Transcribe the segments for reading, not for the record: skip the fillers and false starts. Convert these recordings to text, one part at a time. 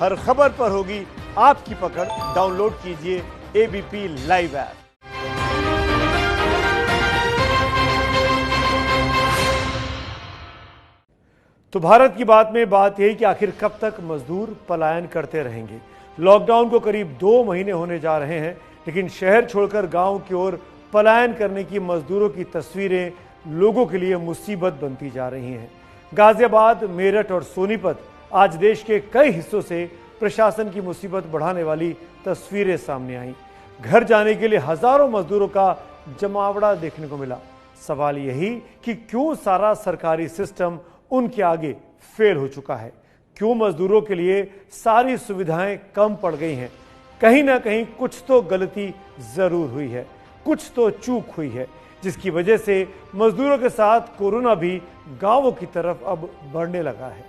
हर खबर पर होगी आपकी पकड़। डाउनलोड कीजिए एबीपी लाइव ऐप। तो भारत की बात में बात यही कि आखिर कब तक मजदूर पलायन करते रहेंगे। लॉकडाउन को करीब 2 महीने होने जा रहे हैं, लेकिन शहर छोड़कर गांव की ओर पलायन करने की मजदूरों की तस्वीरें लोगों के लिए मुसीबत बनती जा रही हैं। गाजियाबाद, मेरठ और सोनीपत आज देश के कई हिस्सों से प्रशासन की मुसीबत बढ़ाने वाली तस्वीरें सामने आईं। घर जाने के लिए हजारों मजदूरों का जमावड़ा देखने को मिला। सवाल यही कि क्यों सारा सरकारी सिस्टम उनके आगे फेल हो चुका है, क्यों मजदूरों के लिए सारी सुविधाएं कम पड़ गई हैं। कहीं ना कहीं कुछ तो गलती जरूर हुई है, कुछ तो चूक हुई है, जिसकी वजह से मजदूरों के साथ कोरोना भी गांवों की तरफ अब बढ़ने लगा है।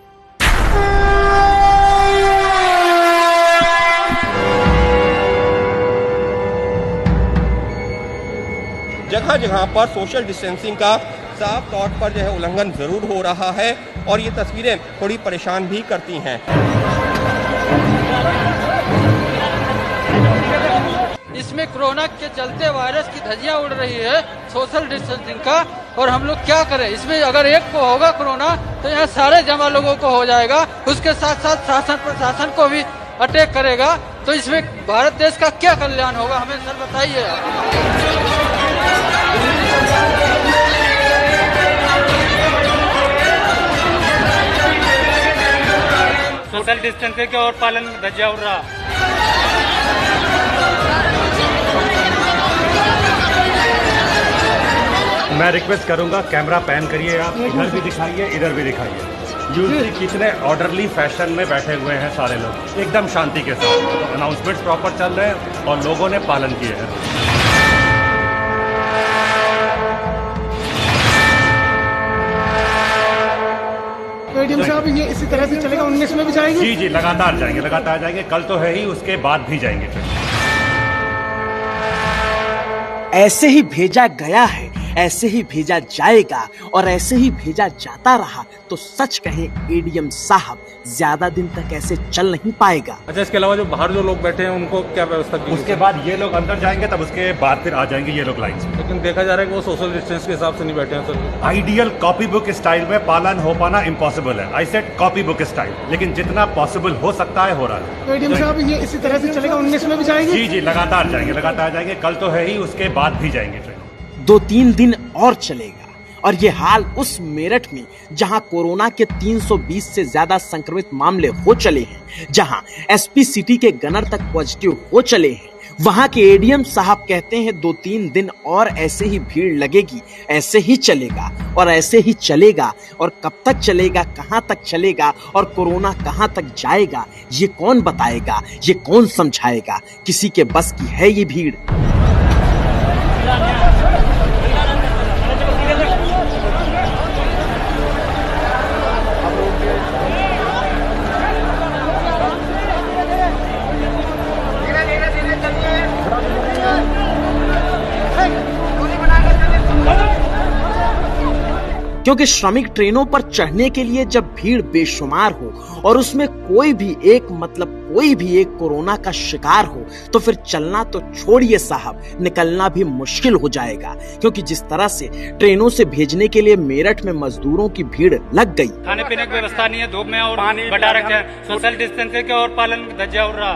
जगह जगह पर सोशल डिस्टेंसिंग का साफ तौर पर जो है उल्लंघन जरूर हो रहा है और ये तस्वीरें थोड़ी परेशान भी करती हैं। इसमें कोरोना के चलते वायरस की धज्जियां उड़ रही है सोशल डिस्टेंसिंग का, और हम लोग क्या करें। इसमें अगर एक को होगा कोरोना तो यहाँ सारे जमा लोगों को हो जाएगा, उसके साथ साथ शासन प्रशासन को भी अटैक करेगा। तो इसमें भारत देश का क्या कल्याण होगा, हमें सर बताइए। सोशल डिस्टेंसिंग के और पालन धज्जियां उड़ रहा। मैं रिक्वेस्ट करूंगा, कैमरा पैन करिए, आप इधर भी दिखाइए, इधर भी दिखाइए। यूजली कितने ऑर्डरली फैशन में बैठे हुए हैं सारे लोग, एकदम शांति के साथ। अनाउंसमेंट्स प्रॉपर चल रहे हैं और लोगों ने पालन किए हैं। एडीएम साहब, ये इसी तरह से चलेगा? 19 में भी जाएंगे? जी जी, लगातार जाएंगे। कल तो है ही, उसके बाद भी जाएंगे फिर। ऐसे ही भेजा गया है, ऐसे ही भेजा जाएगा और ऐसे ही भेजा जाता रहा तो सच कहें एडीएम साहब ज्यादा दिन तक ऐसे चल नहीं पाएगा। अच्छा, इसके अलावा जो बाहर जो लोग बैठे हैं उनको क्या व्यवस्था की? उसके बाद ये लोग अंदर जाएंगे, तब उसके बाद फिर आ जाएंगे ये लोग लाइन से। लेकिन देखा जा रहा है कि वो सोशल डिस्टेंस के हिसाब से नहीं बैठे हैं sir. Ideal copy book style में पालन हो पाना इम्पॉसिबल है। I said copy book style, लेकिन जितना पॉसिबल हो सकता है हो रहा है। एडीएम साहब, ये इसी तरह से चलेगा? 19 में भी जाएंगे? जी जी, लगातार जाएंगे। कल तो है ही, उसके बाद भी जाएंगे फिर। 2-3 दिन और चलेगा। और ये हाल उस मेरठ में जहां कोरोना के 320 से ज्यादा संक्रमित मामले हो चले हैं, जहां एसपी सिटी के गनर तक पॉजिटिव हो चले हैं, वहां के एडीएम साहब कहते हैं 2-3 दिन और ऐसे ही भीड़ लगेगी, ऐसे ही चलेगा और ऐसे ही चलेगा। और कब तक चलेगा, कहां तक चलेगा और कोरोना कहां तक जाएगा, ये कौन बताएगा, ये कौन समझाएगा? किसी के बस की है ये भीड़? क्योंकि श्रमिक ट्रेनों पर चढ़ने के लिए जब भीड़ बेशुमार हो और उसमें कोई भी एक कोरोना का शिकार हो, तो फिर चलना तो छोड़िए साहब, निकलना भी मुश्किल हो जाएगा। क्योंकि जिस तरह से ट्रेनों से भेजने के लिए मेरठ में मजदूरों की भीड़ लग गई। खाने पीने की व्यवस्था नहीं है, धूप में और पानी बटा रखे हैं। सोशल डिस्टेंसिंग के और पालन धज्जियां उड़ रहा।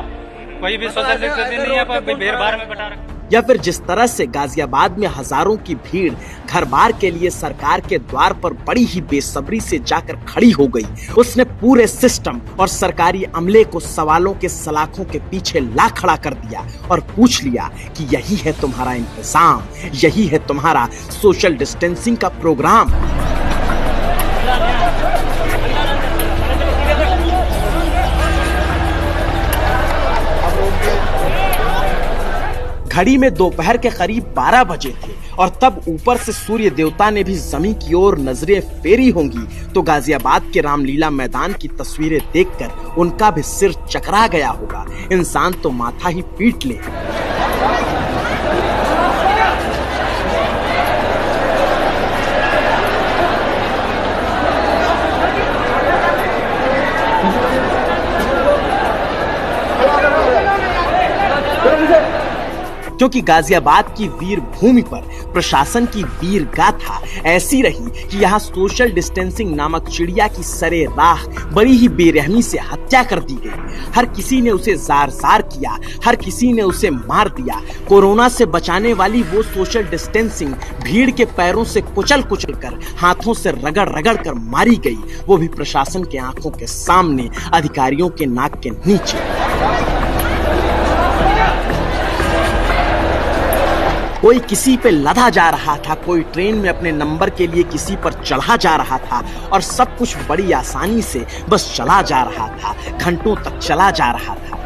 कोई भी सोशल डिस्टेंसिंग नहीं है, भीड़ भाड़ में बटा रखे। या फिर जिस तरह से गाजियाबाद में हजारों की भीड़ घर बार के लिए सरकार के द्वार पर बड़ी ही बेसब्री से जाकर खड़ी हो गई। उसने पूरे सिस्टम और सरकारी अमले को सवालों के सलाखों के पीछे ला खड़ा कर दिया और पूछ लिया कि यही है तुम्हारा इंतजाम, यही है तुम्हारा सोशल डिस्टेंसिंग का प्रोग्राम। घड़ी में दोपहर के करीब 12 बजे थे और तब ऊपर से सूर्य देवता ने भी जमीन की ओर नजरें फेरी होंगी तो गाजियाबाद के रामलीला मैदान की तस्वीरें देखकर उनका भी सिर चकरा गया होगा। इंसान तो माथा ही पीट ले। क्योंकि गाजियाबाद की वीर भूमि पर प्रशासन की वीर गाथा ऐसी रही कि यहाँ सोशल डिस्टेंसिंग नामक चिड़िया की सरे राह बड़ी ही बेरहमी से हत्या कर दी गई। हर किसी ने उसे जार जार किया, हर किसी ने उसे मार दिया। कोरोना से बचाने वाली वो सोशल डिस्टेंसिंग भीड़ के पैरों से कुचल कुचल कर, हाथों से रगड़ रगड़ कर मारी गई, वो भी प्रशासन के आंखों के सामने, अधिकारियों के नाक के नीचे। कोई किसी पे लदा जा रहा था, कोई ट्रेन में अपने नंबर के लिए किसी पर चढ़ा जा रहा था और सब कुछ बड़ी आसानी से बस चला जा रहा था, घंटों तक चला जा रहा था।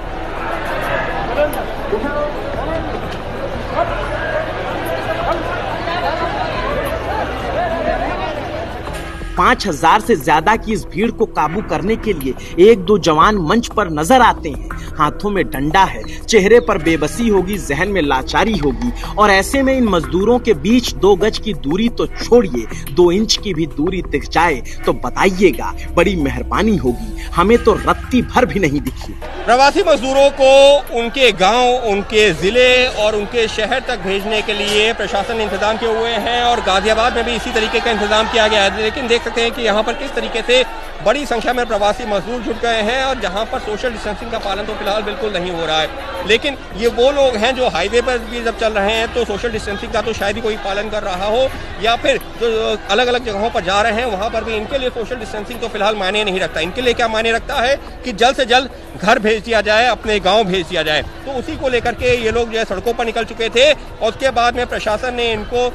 5000 से ज्यादा की इस भीड़ को काबू करने के लिए एक दो जवान मंच पर नजर आते हैं। हाथों में डंडा है, चेहरे पर बेबसी होगी, जहन में लाचारी होगी और ऐसे में इन मजदूरों के बीच 2 गज की दूरी तो छोड़िए, 2 इंच की भी दूरी दिख जाए तो बताइएगा, बड़ी मेहरबानी होगी। हमें तो रत्ती भर भी नहीं दिखी। प्रवासी मजदूरों को उनके गांव, उनके जिले और उनके शहर तक भेजने के लिए प्रशासन ने इंतजाम किए हुए हैं और गाजियाबाद में भी इसी तरीके का इंतजाम किया गया है। लेकिन देख सकते हैं कि यहाँ पर किस तरीके से बड़ी संख्या में प्रवासी मजदूर जुट गए हैं और जहाँ पर सोशल डिस्टेंसिंग का पालन तो फिलहाल बिल्कुल नहीं हो रहा है। लेकिन ये वो लोग हैं जो हाईवे पर भी जब चल रहे हैं तो सोशल डिस्टेंसिंग का तो शायद ही कोई पालन कर रहा हो, या फिर जो अलग अलग जगहों पर जा रहे हैं वहाँ पर भी इनके लिए सोशल डिस्टेंसिंग तो फिलहाल मायने नहीं रखता। इनके लिए क्या मायने रखता है कि जल्द से जल्द घर भेज दिया जाए, अपने गांव भेज दिया जाए। तो उसी को लेकर के ये लोग जो है सड़कों पर निकल चुके थे और उसके बाद में प्रशासन ने इनको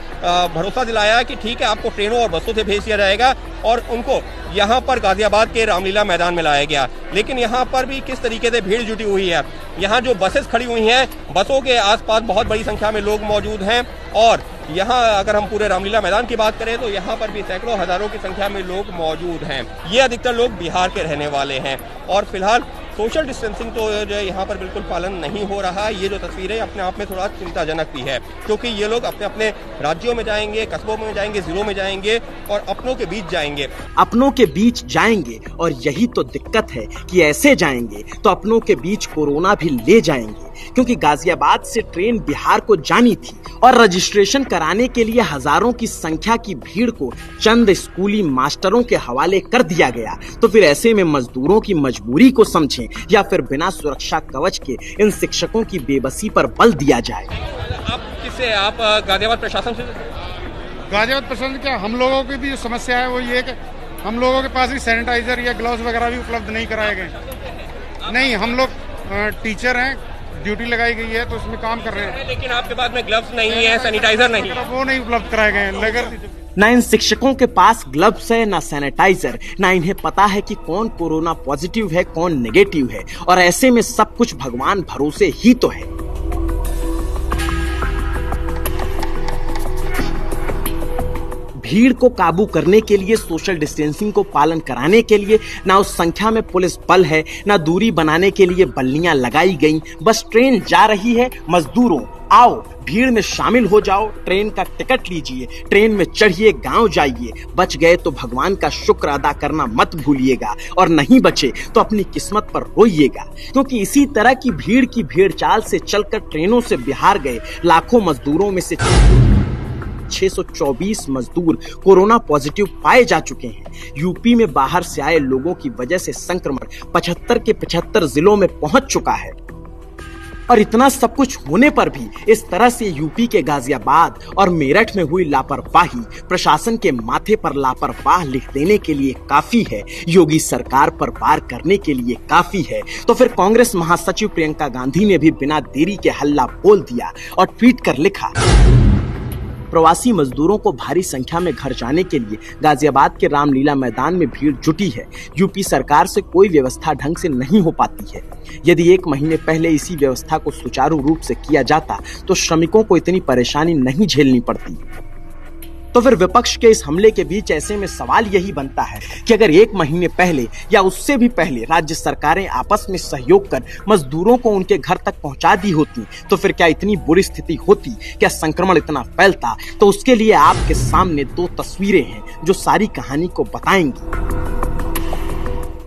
भरोसा दिलाया कि ठीक है, आपको ट्रेनों और बसों से भेज दिया जाएगा और उनको यहाँ पर गाजियाबाद के रामलीला मैदान में लाया गया। लेकिन यहाँ पर भी किस तरीके से भीड़ जुटी हुई है। यहाँ जो बसेस खड़ी हुई हैं, बसों के आसपास बहुत बड़ी संख्या में लोग मौजूद हैं और यहाँ अगर हम पूरे रामलीला मैदान की बात करें तो यहाँ पर भी सैकड़ों हजारों की संख्या में लोग मौजूद हैं। ये अधिकतर लोग बिहार के रहने वाले हैं और फिलहाल सोशल डिस्टेंसिंग तो जो है यहाँ पर बिल्कुल पालन नहीं हो रहा। ये जो तस्वीरें अपने आप में थोड़ा चिंताजनक भी है, क्योंकि ये लोग अपने अपने राज्यों में जाएंगे, कस्बों में जाएंगे, जिलों में जाएंगे और अपनों के बीच जाएंगे। अपनों के बीच जाएंगे और यही तो दिक्कत है कि ऐसे जाएंगे तो अपनों के बीच कोरोना भी ले जाएंगे, क्योंकि गाजियाबाद से ट्रेन बिहार को जानी थी और रजिस्ट्रेशन कराने के लिए हजारों की संख्या की भीड़ को चंद स्कूली मास्टरों के हवाले कर दिया गया। तो फिर ऐसे में मजदूरों की मजबूरी को समझें या फिर बिना सुरक्षा कवच के इन शिक्षकों की बेबसी पर बल दिया जाए। आप किससे, आप गाजियाबाद प्रशासन से? गाजियाबाद प्रशासन क्या, हम लोगों की भी जो समस्या है वो ये कि हम लोगों के पास भी सैनिटाइजर या ग्लव्स वगैरह भी उपलब्ध नहीं कराए गए। नहीं, हम लोग टीचर हैं, ड्यूटी लगाई गई है तो उसमें काम कर रहे हैं। लेकिन आपके पास में ग्लव्स नहीं है, सैनिटाइजर नहीं है, वो नहीं उपलब्ध कराए गए हैं। ना इन शिक्षकों के पास ग्लव्स है, ना सैनिटाइजर, ना इन्हें पता है कि कौन कोरोना पॉजिटिव है, कौन नेगेटिव है और ऐसे में सब कुछ भगवान भरोसे ही तो है। भीड़ को काबू करने के लिए, सोशल डिस्टेंसिंग को पालन कराने के लिए ना उस संख्या में पुलिस बल है, ना दूरी बनाने के लिए बल्लियां लगाई गईं। बस ट्रेन जा रही है, मजदूरों आओ भीड़ में शामिल हो जाओ, ट्रेन का टिकट लीजिए, ट्रेन में चढ़िए, गांव जाइए। बच गए तो भगवान का शुक्र अदा करना मत भूलिएगा और नहीं बचे तो अपनी किस्मत पर रोइएगा, क्योंकि इसी तरह की भेड़ चाल से चलकर ट्रेनों से बिहार गए लाखों मजदूरों में से 624 मजदूर कोरोना पॉजिटिव पाए जा चुके हैं। यूपी में बाहर से आए लोगों की वजह से संक्रमण 75 के 75 जिलों में पहुंच चुका है। और इतना सब कुछ होने पर भी इस तरह से यूपी के गाजियाबाद और मेरठ में हुई लापरवाही प्रशासन के माथे पर लापरवाह लिख देने के लिए काफी है, योगी सरकार पर वार करने के लिए काफी है। तो फिर कांग्रेस महासचिव प्रियंका गांधी ने भी बिना देरी के हल्ला बोल दिया और ट्वीट कर लिखा, प्रवासी मजदूरों को भारी संख्या में घर जाने के लिए गाजियाबाद के रामलीला मैदान में भीड़ जुटी है। यूपी सरकार से कोई व्यवस्था ढंग से नहीं हो पाती है। यदि 1 महीने पहले इसी व्यवस्था को सुचारू रूप से किया जाता तो श्रमिकों को इतनी परेशानी नहीं झेलनी पड़ती। तो फिर विपक्ष के इस हमले के बीच ऐसे में सवाल यही बनता है कि अगर 1 महीने पहले या उससे भी पहले राज्य सरकारें आपस में सहयोग कर मजदूरों को उनके घर तक पहुंचा दी होती तो फिर क्या इतनी बुरी स्थिति होती, क्या संक्रमण इतना फैलता? तो उसके लिए आपके सामने 2 तस्वीरें हैं जो सारी कहानी को बताएंगी।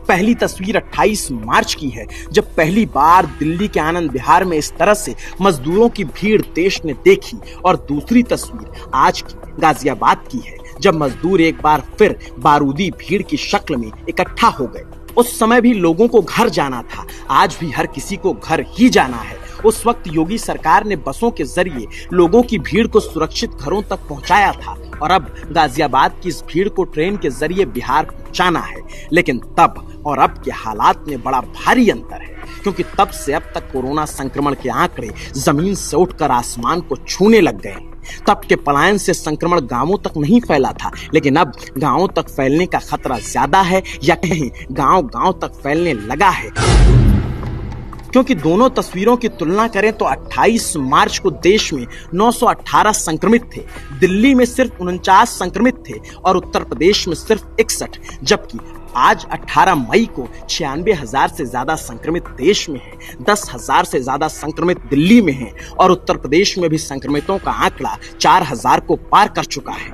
पहली तस्वीर 28 मार्च की है, जब पहली बार दिल्ली के आनंद विहार में इस तरह से मजदूरों की भीड़ देश ने देखी। और दूसरी तस्वीर आज की गाजियाबाद की है, जब मजदूर एक बार फिर बारूदी भीड़ की शक्ल में इकट्ठा हो गए। उस समय भी लोगों को घर जाना था, आज भी हर किसी को घर ही जाना है। उस वक्त योगी सरकार ने बसों के जरिए लोगों की भीड़ को सुरक्षित घरों तक पहुंचाया था, और अब गाजियाबाद की इस भीड़ को ट्रेन के जरिए बिहार पहुंचाना है। लेकिन तब और अब के हालात में बड़ा भारी अंतर है, क्योंकि तब से अब तक कोरोना संक्रमण के आंकड़े जमीन से उठकर आसमान को छूने लग गए हैं। तब के पलायन से संक्रमण गांवों तक नहीं फैला था, लेकिन अब गांवों तक फैलने का खतरा ज्यादा है, या कहीं गांव-गांव तक फैलने लगा है। क्योंकि दोनों तस्वीरों की तुलना करें तो 28 मार्च को देश में 918 संक्रमित थे, दिल्ली में सिर्फ 49 संक्रमित थे और उत्तर प्रदेश में सिर्फ 61, जबकि आज 18 मई को 96,000 से ज्यादा संक्रमित देश में हैं, 10,000 से ज्यादा संक्रमित दिल्ली में हैं और उत्तर प्रदेश में भी संक्रमितों का आंकड़ा 4,000 को पार कर चुका है।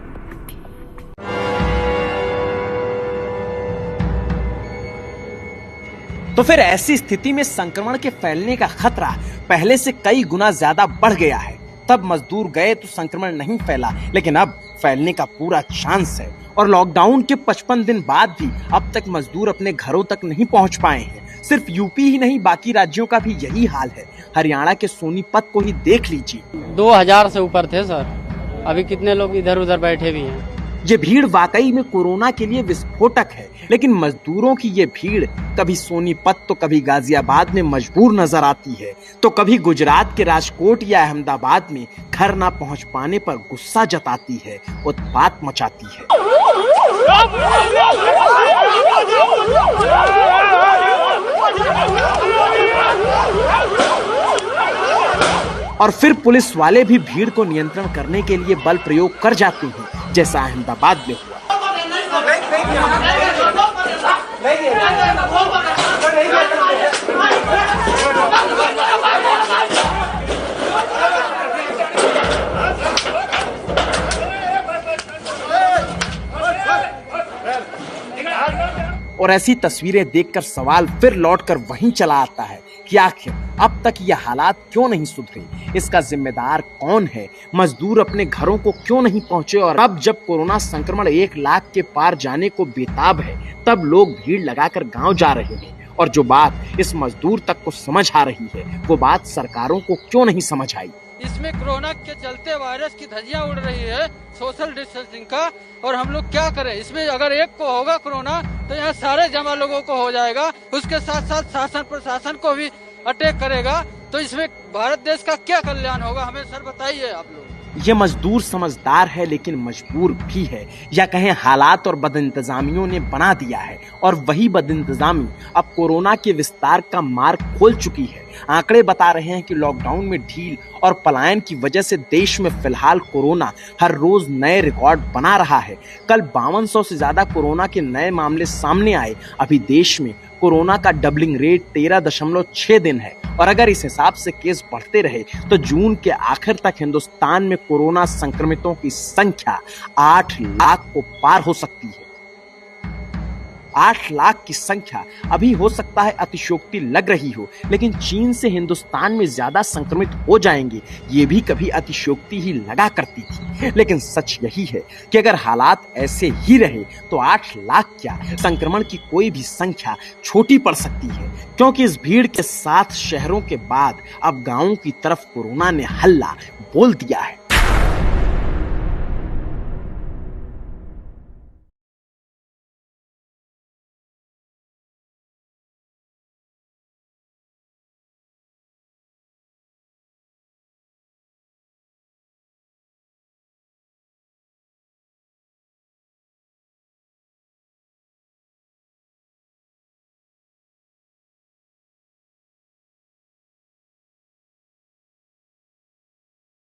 तो फिर ऐसी स्थिति में संक्रमण के फैलने का खतरा पहले से कई गुना ज्यादा बढ़ गया है। तब मजदूर गए तो संक्रमण नहीं फैला, लेकिन अब फैलने का पूरा चांस है। और लॉकडाउन के 55 दिन बाद भी अब तक मजदूर अपने घरों तक नहीं पहुंच पाए हैं। सिर्फ यूपी ही नहीं, बाकी राज्यों का भी यही हाल है। हरियाणा के सोनीपत को ही देख लीजिए, 2000 से ऊपर थे सर, अभी कितने लोग इधर उधर बैठे भी हैं। ये भीड़ वाकई में कोरोना के लिए विस्फोटक है, लेकिन मजदूरों की ये भीड़ कभी सोनीपत तो कभी गाजियाबाद में मजबूर नजर आती है, तो कभी गुजरात के राजकोट या अहमदाबाद में घर ना पहुंच पाने पर गुस्सा जताती है, उत्पात मचाती है। और फिर पुलिस वाले भी भीड़ को नियंत्रण करने के लिए बल प्रयोग कर जाते हैं, जैसा अहमदाबाद में हुआ। और ऐसी तस्वीरें देखकर सवाल फिर लौटकर वहीं चला आता है कि आखिर अब तक ये हालात क्यों नहीं सुधरे, इसका जिम्मेदार कौन है, मजदूर अपने घरों को क्यों नहीं पहुंचे। और अब जब कोरोना संक्रमण 1 लाख के पार जाने को बेताब है, तब लोग भीड़ लगाकर गांव जा रहे हैं। और जो बात इस मजदूर तक को समझ आ रही है, वो बात सरकारों को क्यों नहीं समझ आई। इसमें कोरोना के चलते वायरस की धज्जियां उड़ रही है, सोशल डिस्टेंसिंग का, और हम लोग क्या करें। इसमें अगर एक को होगा कोरोना तो यहाँ सारे जमा लोगों को हो जाएगा, उसके साथ साथ शासन प्रशासन को भी अटैक करेगा, तो इसमें भारत देश का क्या कल्याण होगा, हमें सर बताइए आप लोग। ये मजदूर समझदार है लेकिन मजबूर भी है, या कहें हालात और बदइंतजामियों ने बना दिया है। और वही बदइंतजामी अब कोरोना के विस्तार का मार्ग खोल चुकी है। आंकड़े बता रहे हैं कि लॉकडाउन में ढील और पलायन की वजह से देश में फिलहाल कोरोना हर रोज नए रिकॉर्ड बना रहा है। कल 5200 से ज्यादा कोरोना के नए मामले सामने आए। अभी देश में कोरोना का डबलिंग रेट 13.6 दिन है, और अगर इस हिसाब से केस बढ़ते रहे तो जून के आखिर तक हिंदुस्तान में कोरोना संक्रमितों की संख्या 8 लाख को पार हो सकती है। 8 लाख की संख्या अभी हो सकता है अतिशयोक्ति लग रही हो, लेकिन चीन से हिंदुस्तान में ज्यादा संक्रमित हो जाएंगे, ये भी कभी अतिशयोक्ति ही लगा करती थी। लेकिन सच यही है कि अगर हालात ऐसे ही रहे तो 8 लाख क्या, संक्रमण की कोई भी संख्या छोटी पड़ सकती है। क्योंकि इस भीड़ के साथ शहरों के बाद अब गांवों की तरफ कोरोना ने हल्ला बोल दिया है।